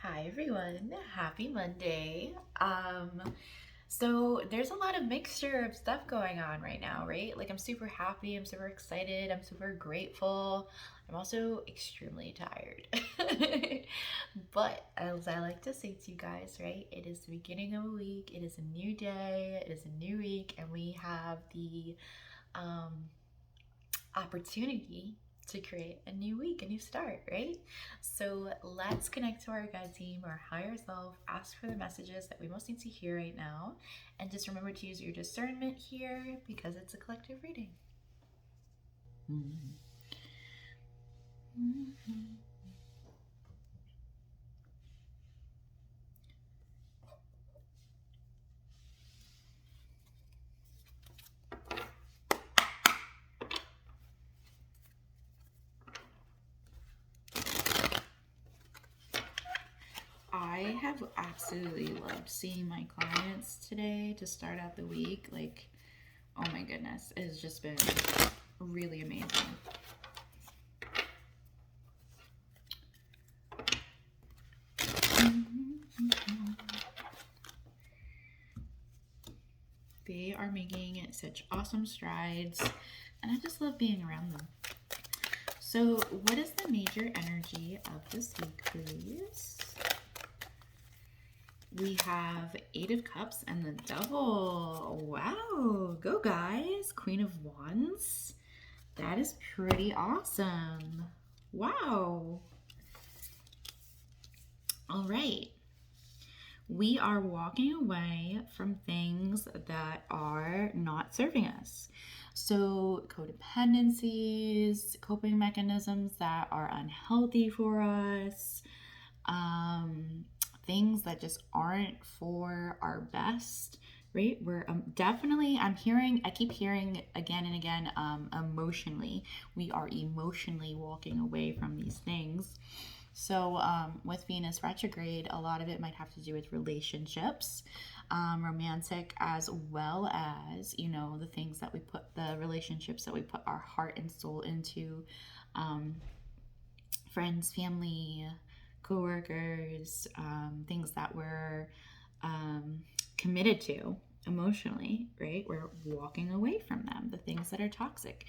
Hi everyone, happy Monday. So there's a lot of mixture of stuff going on right now, right? Like I'm super happy, I'm super excited, I'm super grateful. I'm also extremely tired. But as I like to say to you guys, right? It is the beginning of a week, it is a new day, it is a new week, and we have the um opportunity to create a new week, a new start, right? So let's connect to our God team, our higher self, ask for the messages that we most need to hear right now, and just remember to use your discernment here because it's a collective reading. Mm-hmm. Mm-hmm. I have absolutely loved seeing my clients today to start out the week. Like, oh my goodness, it has just been really amazing. They are making such awesome strides, and I just love being around them. So, what is the major energy of this week, please? We have Eight of Cups and the Devil. Wow, go guys. Queen of Wands. That is pretty awesome. Wow. All right. We are walking away from things that are not serving us. So, codependencies, coping mechanisms that are unhealthy for us, things that just aren't for our best, right? We're definitely, I keep hearing again and again, emotionally, we are emotionally walking away from these things. So, with Venus retrograde, a lot of it might have to do with relationships, romantic, as well as, the things that the relationships that we put our heart and soul into, friends, family, coworkers, things that we're committed to emotionally, right? We're walking away from them, the things that are toxic.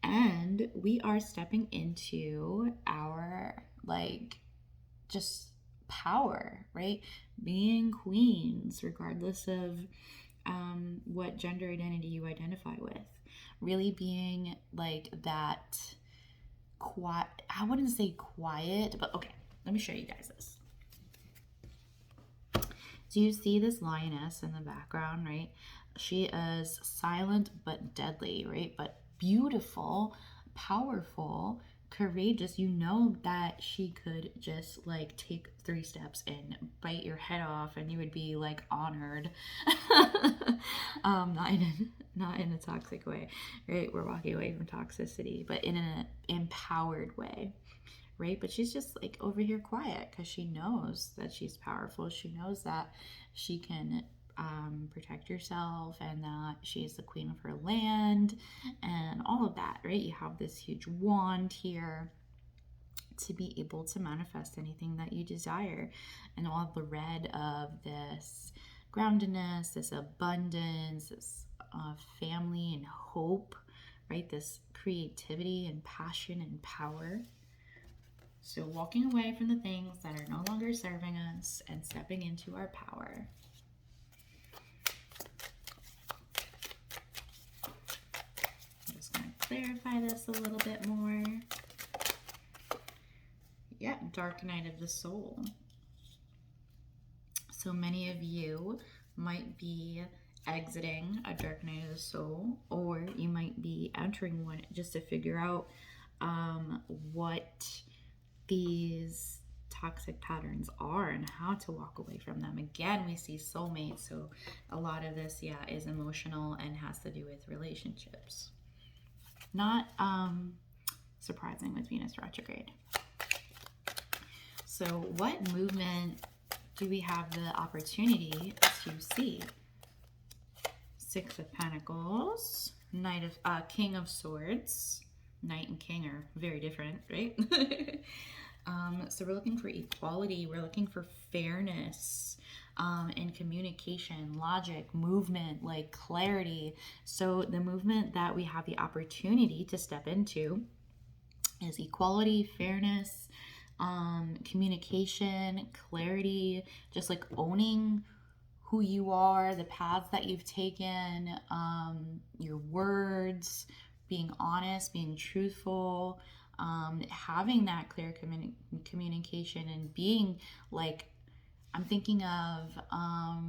And we are stepping into our, just power, right? Being queens, regardless of what gender identity you identify with. Really being like that quiet, I wouldn't say quiet, but okay, let me show you guys this. Do you see this lioness in the background, right? She is silent but deadly, right? But beautiful, powerful, courageous. You know that she could just take 3 steps and bite your head off and you would be honored. Not in a toxic way, right? We're walking away from toxicity, but in an empowered way, right? But she's just over here quiet because she knows that she's powerful. She knows that she can protect herself and that she's the queen of her land and all of that, right? You have this huge wand here to be able to manifest anything that you desire, and all the red of this groundedness, this abundance, this family and hope, right? This creativity and passion and power. So, walking away from the things that are no longer serving us and stepping into our power. I'm just going to clarify this a little bit more. Yeah, dark night of the soul. So many of you might be exiting a dark night of the soul, or you might be entering one just to figure out what these toxic patterns are and how to walk away from them. Again, we see soulmates, so a lot of this, is emotional and has to do with relationships. Not surprising with Venus retrograde. So, what movement do we have the opportunity to see? Six of Pentacles, King of Swords. Knight and King are very different, right? So we're looking for equality. We're looking for fairness in communication, logic, movement, like clarity. So the movement that we have the opportunity to step into is equality, fairness, communication, clarity, just like owning who you are, the paths that you've taken, your words, being honest, being truthful, having that clear communication, and being like, I'm thinking of, oh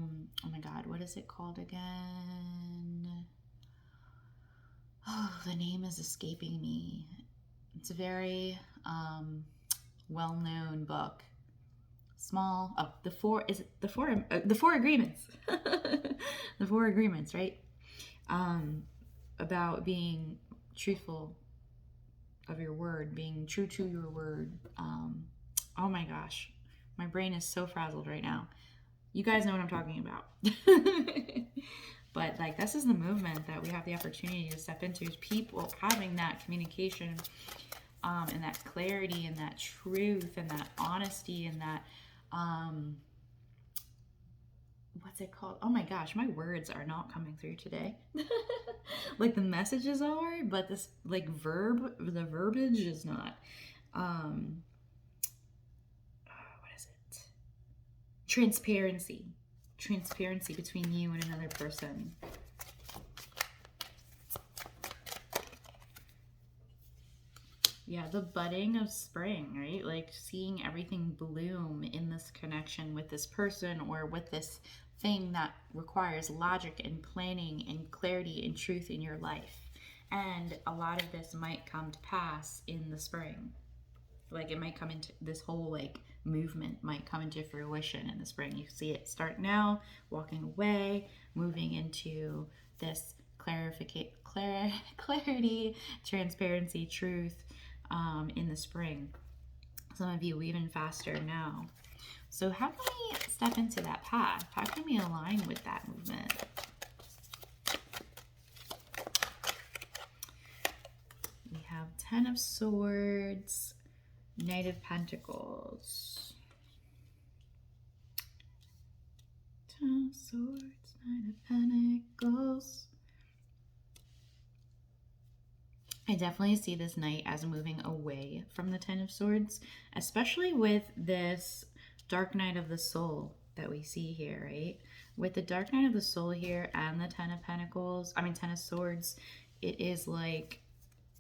my God, what is it called again? Oh, the name is escaping me. It's a very well-known book. Small. Oh, the four agreements. The four agreements, right? About being truthful of your word, being true to your word. Oh my gosh, my brain is so frazzled right now. You guys know what I'm talking about. But like, this is the movement that we have the opportunity to step into, is people having that communication, and that clarity, and that truth, and that honesty, and that what's it called? Oh my gosh, my words are not coming through today. Like the messages are, but this like the verbiage is not. What is it? Transparency between you and another person. Yeah, the budding of spring, right? Like seeing everything bloom in this connection with this person, or with this thing that requires logic and planning and clarity and truth in your life. And a lot of this might come to pass in the spring. Like it might come into this whole like movement might come into fruition in the spring. You see it start now, walking away, moving into this clarity, transparency, truth, in the spring. Some of you even faster now. So how can we step into that path? How can we align with that movement? We have Ten of Swords, Knight of Pentacles. Ten of Swords, Knight of Pentacles. I definitely see this Knight as moving away from the Ten of Swords, especially with this Dark Night of the Soul that we see here, right? With the Dark Night of the Soul here and the Ten of Swords, it is like,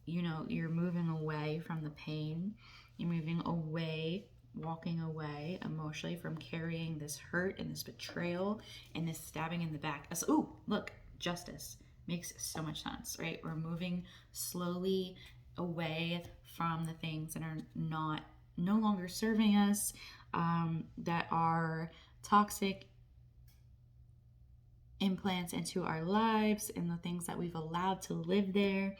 you know, you're moving away from the pain. You're moving away, walking away emotionally from carrying this hurt and this betrayal and this stabbing in the back. So, ooh, look, Justice. Makes so much sense, right? We're moving slowly away from the things that are no longer serving us, that are toxic implants into our lives, and the things that we've allowed to live there.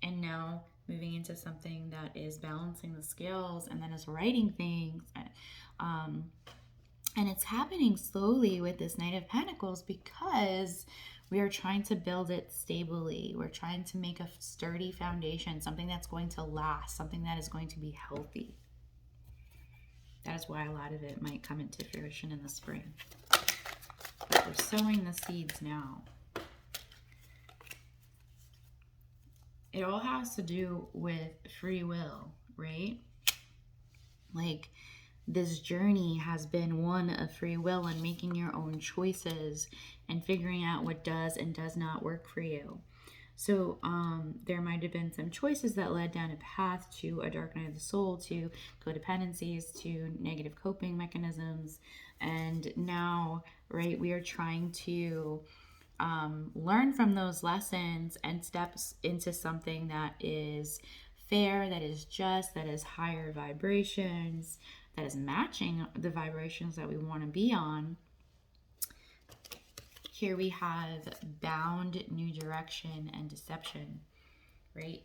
And now moving into something that is balancing the scales, and then is righting things. And it's happening slowly with this Knight of Pentacles, because we are trying to build it stably. We're trying to make a sturdy foundation, something that's going to last, something that is going to be healthy. That is why a lot of it might come into fruition in the spring. But we're sowing the seeds now. It all has to do with free will, right? Like, this journey has been one of free will and making your own choices and figuring out what does and does not work for you. So there might have been some choices that led down a path to a dark night of the soul, to codependencies, to negative coping mechanisms. And now, right, we are trying to learn from those lessons and steps into something that is fair, that is just, that is higher vibrations, that is matching the vibrations that we want to be on. Here we have bound, new direction, and deception, right?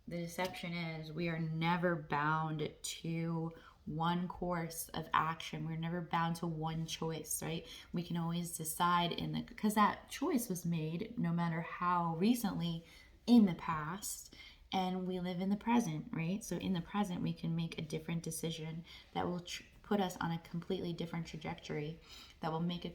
The deception is we are never bound to one course of action. We're never bound to one choice, right? We can always decide because that choice was made no matter how recently in the past. and we live in the present, right? So in the present, we can make a different decision that will put us on a completely different trajectory, that will make a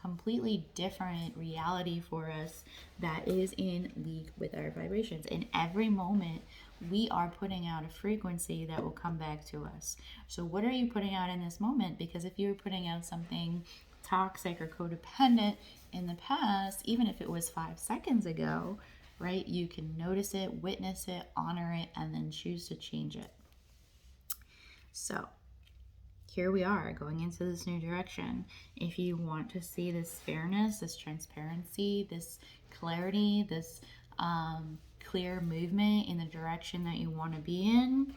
completely different reality for us that is in league with our vibrations. In every moment, we are putting out a frequency that will come back to us. So what are you putting out in this moment? Because if you're putting out something toxic or codependent in the past, even if it was 5 seconds ago, right, you can notice it, witness it, honor it, and then choose to change it. So here we are going into this new direction. If you want to see this fairness, this transparency, this clarity, this clear movement in the direction that you want to be in,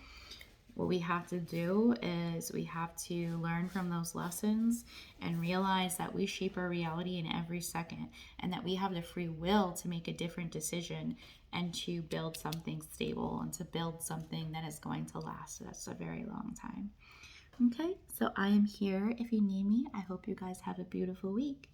what we have to do is we have to learn from those lessons and realize that we shape our reality in every second, and that we have the free will to make a different decision and to build something stable and to build something that is going to last us a very long time. Okay, so I am here if you need me. I hope you guys have a beautiful week.